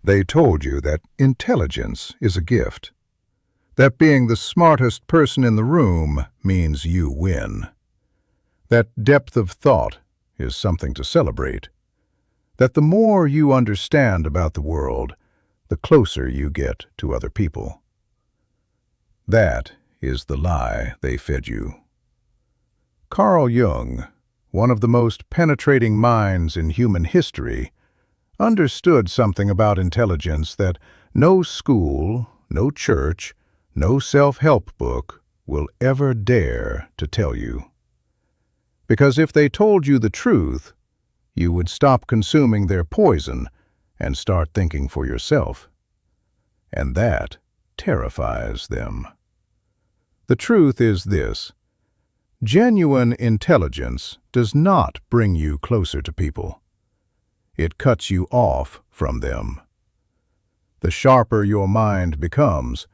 They told you that intelligence is a gift, that being the smartest person in the room means you win, that depth of thought is something to celebrate, that the more you understand about the world, the closer you get to other people. That is the lie they fed you. Carl Jung, one of the most penetrating minds in human history, understood something about intelligence that no school, no church, no self-help book will ever dare to tell you. Because if they told you the truth, you would stop consuming their poison and start thinking for yourself. And that terrifies them. The truth is this: genuine intelligence does not bring you closer to people. It cuts you off from them. The sharper your mind becomes,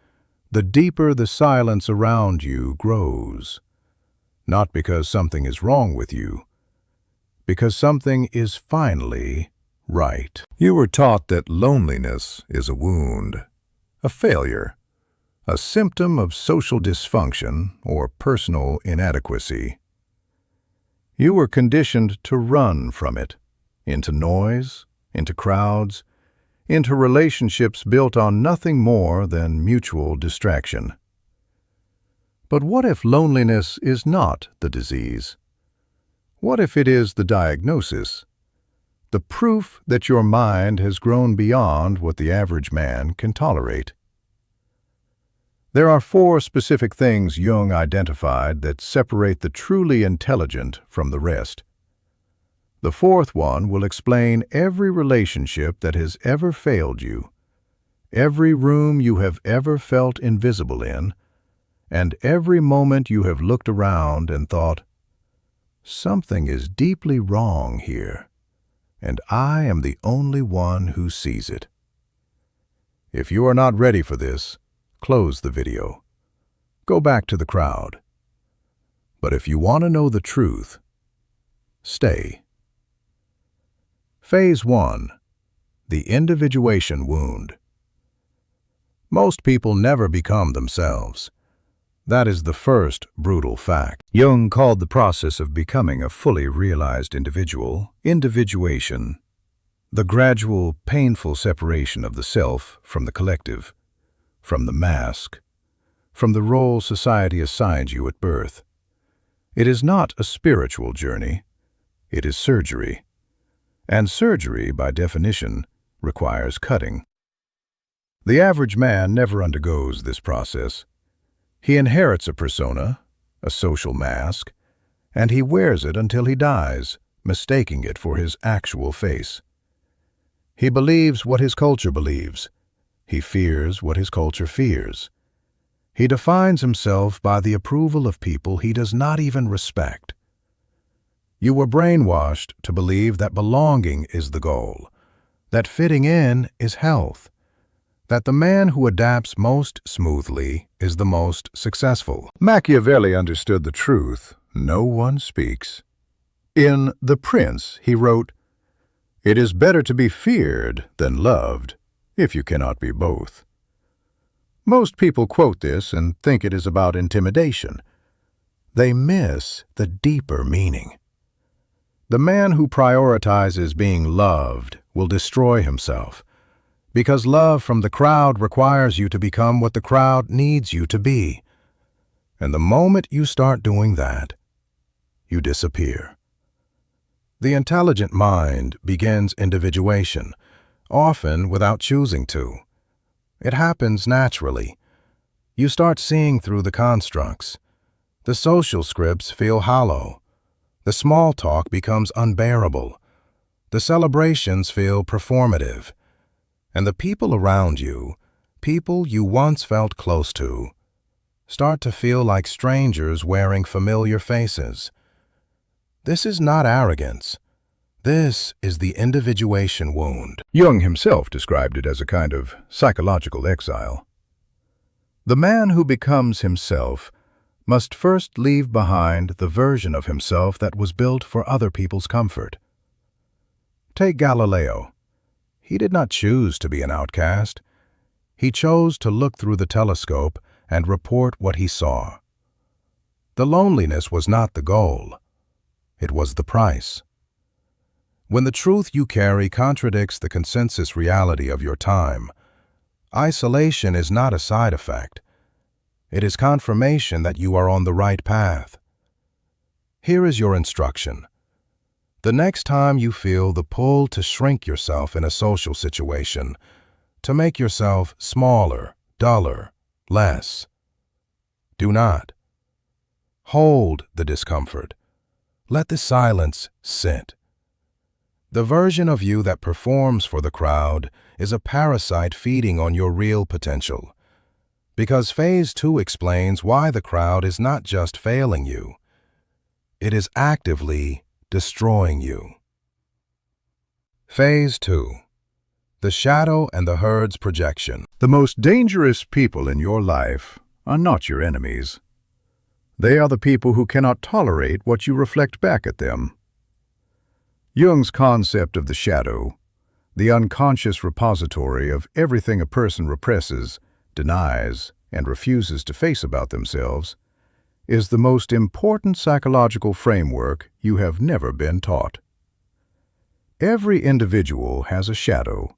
the deeper the silence around you grows. Not because something is wrong with you, because something is finally right. You were taught that loneliness is a wound, a failure, a symptom of social dysfunction or personal inadequacy. You were conditioned to run from it, into noise, into crowds, into relationships built on nothing more than mutual distraction. But what if loneliness is not the disease? What if it is the diagnosis? The proof that your mind has grown beyond what the average man can tolerate. There are 4 specific things Jung identified that separate the truly intelligent from the rest. The 4th one will explain every relationship that has ever failed you, every room you have ever felt invisible in, and every moment you have looked around and thought, "Something is deeply wrong here, and I am the only one who sees it." If you are not ready for this, close the video. Go back to the crowd. But if you want to know the truth, stay. Phase 1. The individuation wound. Most people never become themselves. That is the first brutal fact. Jung called the process of becoming a fully realized individual individuation, the gradual, painful separation of the self from the collective, from the mask, from the role society assigns you at birth. It is not a spiritual journey. It is surgery. And surgery, by definition, requires cutting. The average man never undergoes this process. He inherits a persona, a social mask, and he wears it until he dies, mistaking it for his actual face. He believes what his culture believes. He fears what his culture fears. He defines himself by the approval of people he does not even respect. You were brainwashed to believe that belonging is the goal, that fitting in is health, that the man who adapts most smoothly is the most successful. Machiavelli understood the truth no one speaks. In The Prince, he wrote, "It is better to be feared than loved, if you cannot be both." Most people quote this and think it is about intimidation. They miss the deeper meaning. The man who prioritizes being loved will destroy himself, because love from the crowd requires you to become what the crowd needs you to be. And the moment you start doing that, you disappear. The intelligent mind begins individuation, often without choosing to. It happens naturally. You start seeing through the constructs. The social scripts feel hollow. The small talk becomes unbearable. The celebrations feel performative. And the people around you, people you once felt close to, start to feel like strangers wearing familiar faces. This is not arrogance. This is the individuation wound. Jung himself described it as a kind of psychological exile. The man who becomes himself must first leave behind the version of himself that was built for other people's comfort. Take Galileo. He did not choose to be an outcast. He chose to look through the telescope and report what he saw. The loneliness was not the goal. It was the price. When the truth you carry contradicts the consensus reality of your time, isolation is not a side effect. It is confirmation that you are on the right path. Here is your instruction. The next time you feel the pull to shrink yourself in a social situation, to make yourself smaller, duller, less, do not. Hold the discomfort. Let the silence sit. The version of you that performs for the crowd is a parasite feeding on your real potential. Because Phase 2 explains why the crowd is not just failing you. It is actively destroying you. Phase 2. The shadow and the herd's projection. The most dangerous people in your life are not your enemies. They are the people who cannot tolerate what you reflect back at them. Jung's concept of the shadow, the unconscious repository of everything a person represses, denies, and refuses to face about themselves, is the most important psychological framework you have never been taught. Every individual has a shadow,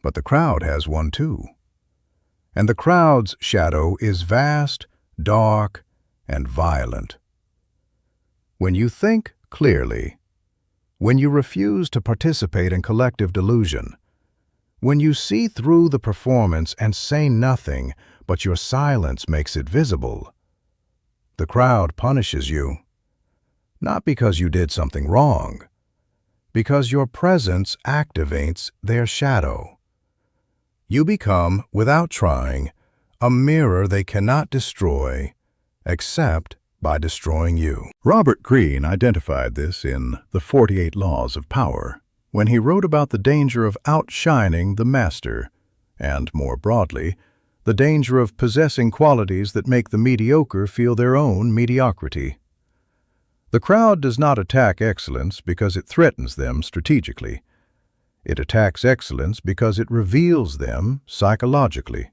but the crowd has one too. And the crowd's shadow is vast, dark, and violent. When you think clearly, when you refuse to participate in collective delusion, when you see through the performance and say nothing, but your silence makes it visible, the crowd punishes you, not because you did something wrong, because your presence activates their shadow. You become, without trying, a mirror they cannot destroy except by destroying you. Robert Greene identified this in The 48 Laws of Power when he wrote about the danger of outshining the master and, more broadly, the danger of possessing qualities that make the mediocre feel their own mediocrity. The crowd does not attack excellence because it threatens them strategically. It attacks excellence because it reveals them psychologically.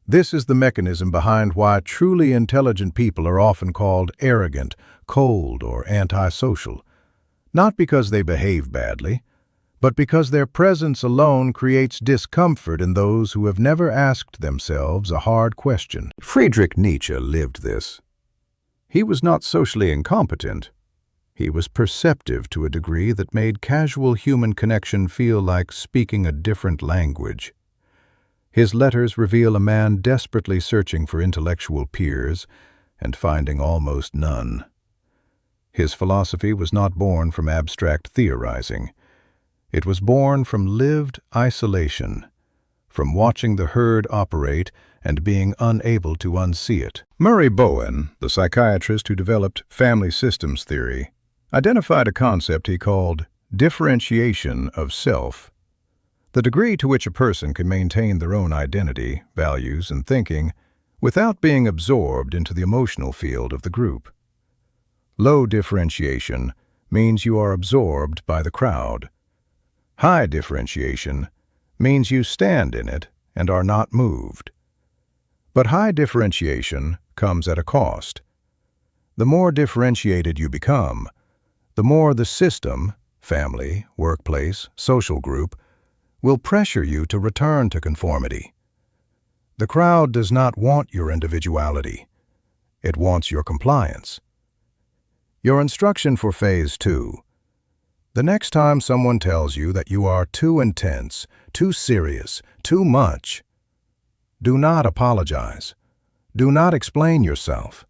This is the mechanism behind why truly intelligent people are often called arrogant, cold, or antisocial, not because they behave badly, but because their presence alone creates discomfort in those who have never asked themselves a hard question. Friedrich Nietzsche lived this. He was not socially incompetent. He was perceptive to a degree that made casual human connection feel like speaking a different language. His letters reveal a man desperately searching for intellectual peers and finding almost none. His philosophy was not born from abstract theorizing. It was born from lived isolation, from watching the herd operate and being unable to unsee it. Murray Bowen, the psychiatrist who developed family systems theory, identified a concept he called differentiation of self. The degree to which a person can maintain their own identity, values, and thinking without being absorbed into the emotional field of the group. Low differentiation means you are absorbed by the crowd. High differentiation means you stand in it and are not moved. But high differentiation comes at a cost. The more differentiated you become, the more the system, family, workplace, social group, will pressure you to return to conformity. The crowd does not want your individuality. It wants your compliance. Your instruction for Phase 2. The next time someone tells you that you are too intense, too serious, too much, do not apologize. Do not explain yourself.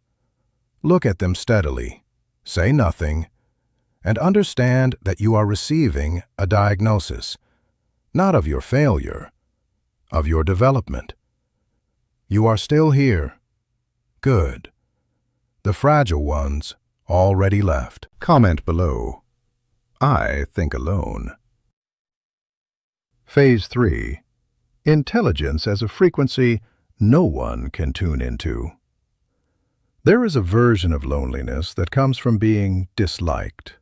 Look at them steadily, say nothing, and understand that you are receiving a diagnosis, not of your failure, of your development. You are still here. Good. The fragile ones already left. Comment below. I think alone. Phase 3. Intelligence as a frequency no one can tune into. There is a version of loneliness that comes from being disliked.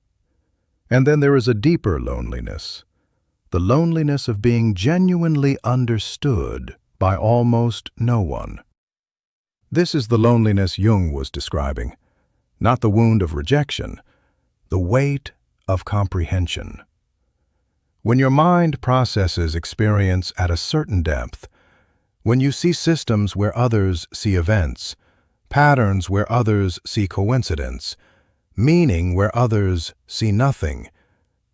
And then there is a deeper loneliness, the loneliness of being genuinely understood by almost no one. This is the loneliness Jung was describing, not the wound of rejection, the weight of comprehension. When your mind processes experience at a certain depth, when you see systems where others see events, patterns where others see coincidence, meaning where others see nothing,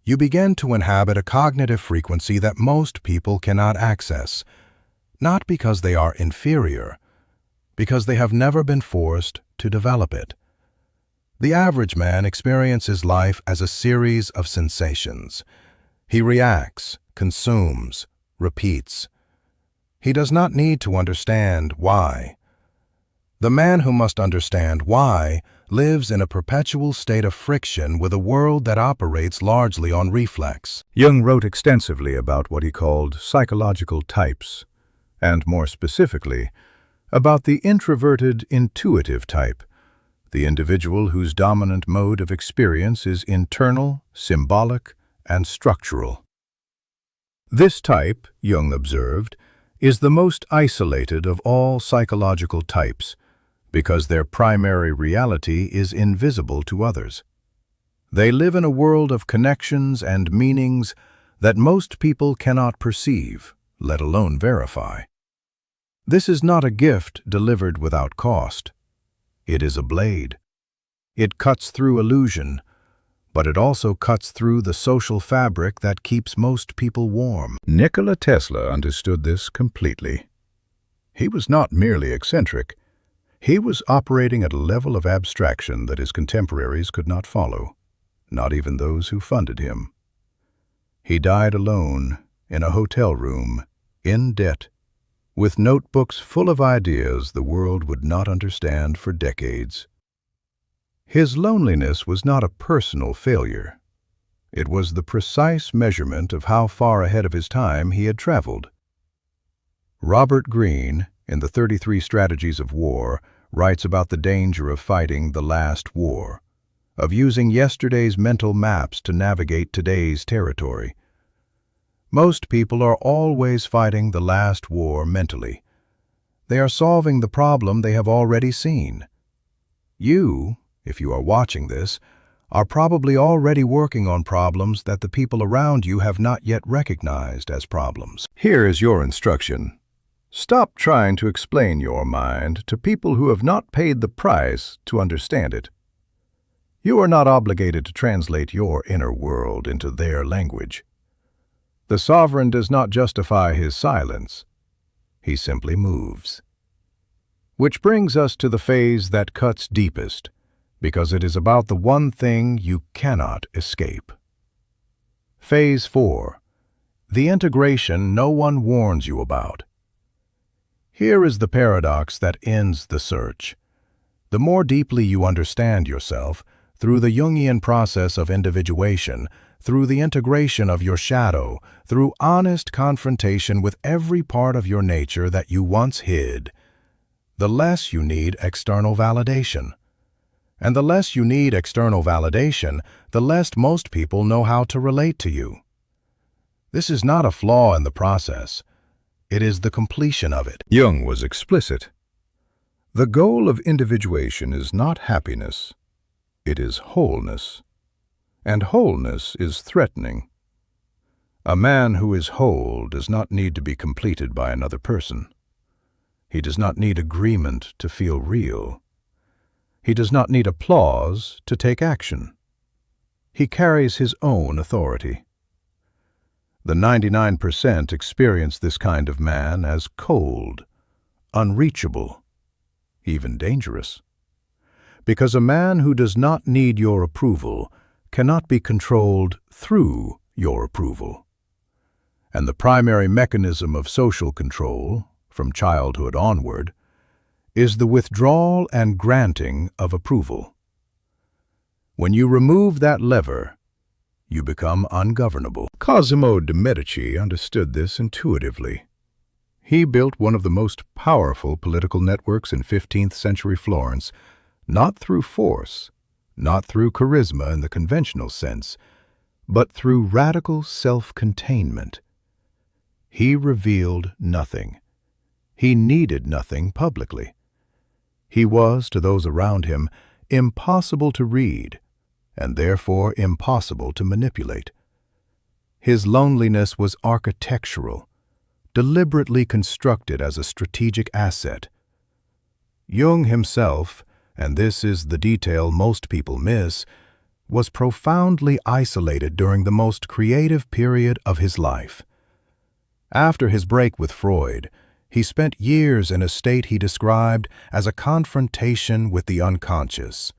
you begin to inhabit a cognitive frequency that most people cannot access, not because they are inferior, because they have never been forced to develop it. The average man experiences life as a series of sensations. He reacts, consumes, repeats. He does not need to understand why. The man who must understand why lives in a perpetual state of friction with a world that operates largely on reflex. Jung wrote extensively about what he called psychological types, and more specifically, about the introverted intuitive type, the individual whose dominant mode of experience is internal, symbolic, and structural. This type, Jung observed, is the most isolated of all psychological types because their primary reality is invisible to others. They live in a world of connections and meanings that most people cannot perceive, let alone verify. This is not a gift delivered without cost. It is a blade. It cuts through illusion, but it also cuts through the social fabric that keeps most people warm. Nikola Tesla understood this completely. He was not merely eccentric. He was operating at a level of abstraction that his contemporaries could not follow, not even those who funded him. He died alone, in a hotel room, in debt, with notebooks full of ideas the world would not understand for decades. His loneliness was not a personal failure. It was the precise measurement of how far ahead of his time he had traveled. Robert Greene, in the 33 Strategies of War, writes about the danger of fighting the last war, of using yesterday's mental maps to navigate today's territory. Most people are always fighting the last war mentally. They are solving the problem they have already seen. You, if you are watching this, are probably already working on problems that the people around you have not yet recognized as problems. Here is your instruction. Stop trying to explain your mind to people who have not paid the price to understand it. You are not obligated to translate your inner world into their language. The sovereign does not justify his silence. He simply moves. Which brings us to the phase that cuts deepest, because it is about the one thing you cannot escape. Phase 4. The integration no one warns you about. Here is the paradox that ends the search. The more deeply you understand yourself, through the Jungian process of individuation, through the integration of your shadow, through honest confrontation with every part of your nature that you once hid, the less you need external validation. And the less you need external validation, the less most people know how to relate to you. This is not a flaw in the process. It is the completion of it. Jung was explicit. The goal of individuation is not happiness. It is wholeness. And wholeness is threatening. A man who is whole does not need to be completed by another person. He does not need agreement to feel real. He does not need applause to take action. He carries his own authority. The 99% experience this kind of man as cold, unreachable, even dangerous. Because a man who does not need your approval cannot be controlled through your approval. And the primary mechanism of social control, from childhood onward, is the withdrawal and granting of approval. When you remove that lever, you become ungovernable. Cosimo de' Medici understood this intuitively. He built one of the most powerful political networks in 15th century Florence, not through force, not through charisma in the conventional sense, but through radical self-containment. He revealed nothing. He needed nothing publicly. He was, to those around him, impossible to read, and therefore impossible to manipulate. His loneliness was architectural, deliberately constructed as a strategic asset. Jung himself, and this is the detail most people miss, was profoundly isolated during the most creative period of his life. After his break with Freud, he spent years in a state he described as a confrontation with the unconscious,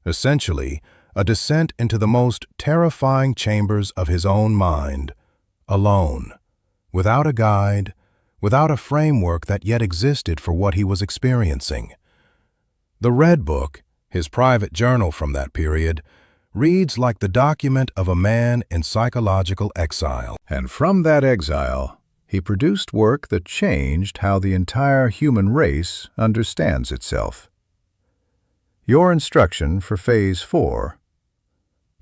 essentially a descent into the most terrifying chambers of his own mind, alone, without a guide, without a framework that yet existed for what he was experiencing. The Red Book, his private journal from that period, reads like the document of a man in psychological exile. And from that exile, he produced work that changed how the entire human race understands itself. Your instruction for Phase 4: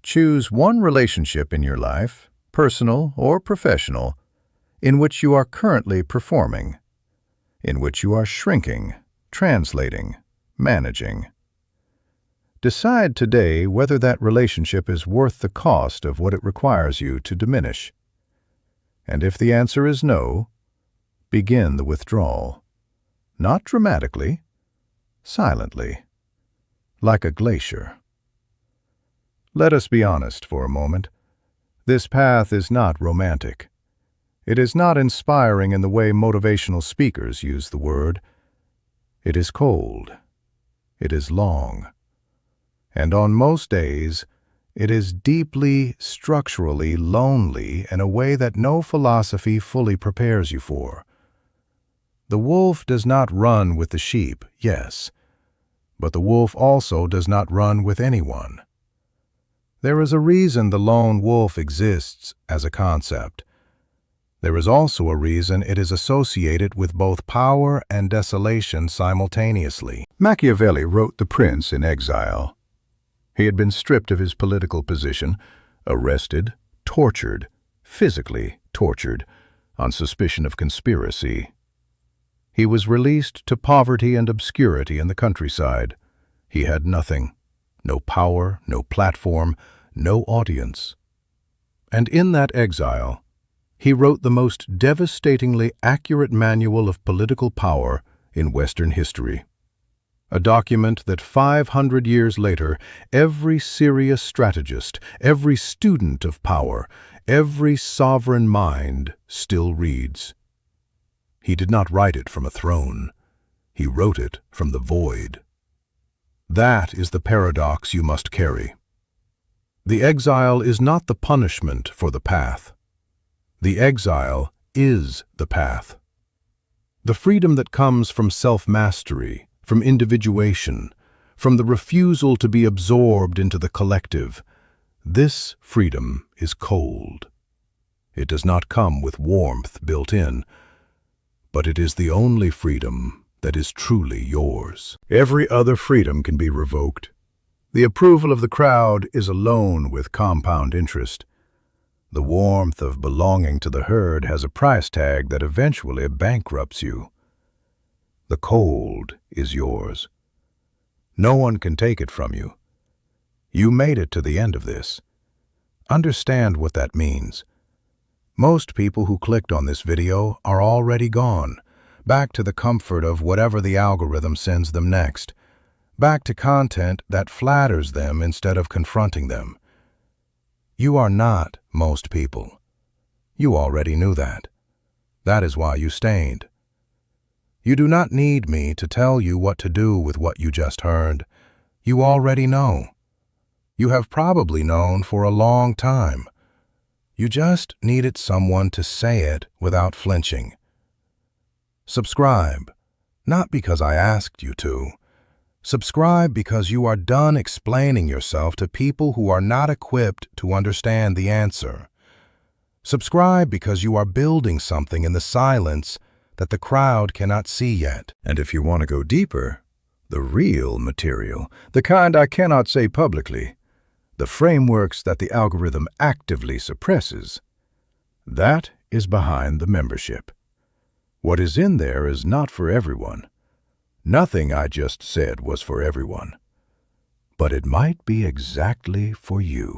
choose one relationship in your life, personal or professional, in which you are currently performing, in which you are shrinking, translating, managing. Decide today whether that relationship is worth the cost of what it requires you to diminish. And if the answer is no, begin the withdrawal. Not dramatically, silently, like a glacier. Let us be honest for a moment. This path is not romantic. It is not inspiring in the way motivational speakers use the word. It is cold. It is long. And on most days, it is deeply, structurally lonely in a way that no philosophy fully prepares you for. The wolf does not run with the sheep, yes, but the wolf also does not run with anyone. There is a reason the lone wolf exists as a concept. There is also a reason it is associated with both power and desolation simultaneously. Machiavelli wrote The Prince in exile. He had been stripped of his political position, arrested, tortured, physically tortured, on suspicion of conspiracy. He was released to poverty and obscurity in the countryside. He had nothing, no power, no platform, no audience. And in that exile, he wrote the most devastatingly accurate manual of political power in Western history. A document that 500 years later, every serious strategist, every student of power, every sovereign mind still reads. He did not write it from a throne. He wrote it from the void. That is the paradox you must carry. The exile is not the punishment for the path. The exile is the path. The freedom that comes from self-mastery, from individuation, from the refusal to be absorbed into the collective, this freedom is cold. It does not come with warmth built in, but it is the only freedom that is truly yours. Every other freedom can be revoked. The approval of the crowd is a loan with compound interest. The warmth of belonging to the herd has a price tag that eventually bankrupts you. The cold is yours. No one can take it from you. You made it to the end of this. Understand what that means. Most people who clicked on this video are already gone, back to the comfort of whatever the algorithm sends them next, back to content that flatters them instead of confronting them. You are not most people. You already knew that. That is why you stayed. You do not need me to tell you what to do with what you just heard. You already know. You have probably known for a long time. You just needed someone to say it without flinching. Subscribe, not because I asked you to. Subscribe because you are done explaining yourself to people who are not equipped to understand the answer. Subscribe because you are building something in the silence that the crowd cannot see yet. And if you want to go deeper, the real material, the kind I cannot say publicly, the frameworks that the algorithm actively suppresses. That is behind the membership. What is in there is not for everyone. Nothing I just said was for everyone. But it might be exactly for you.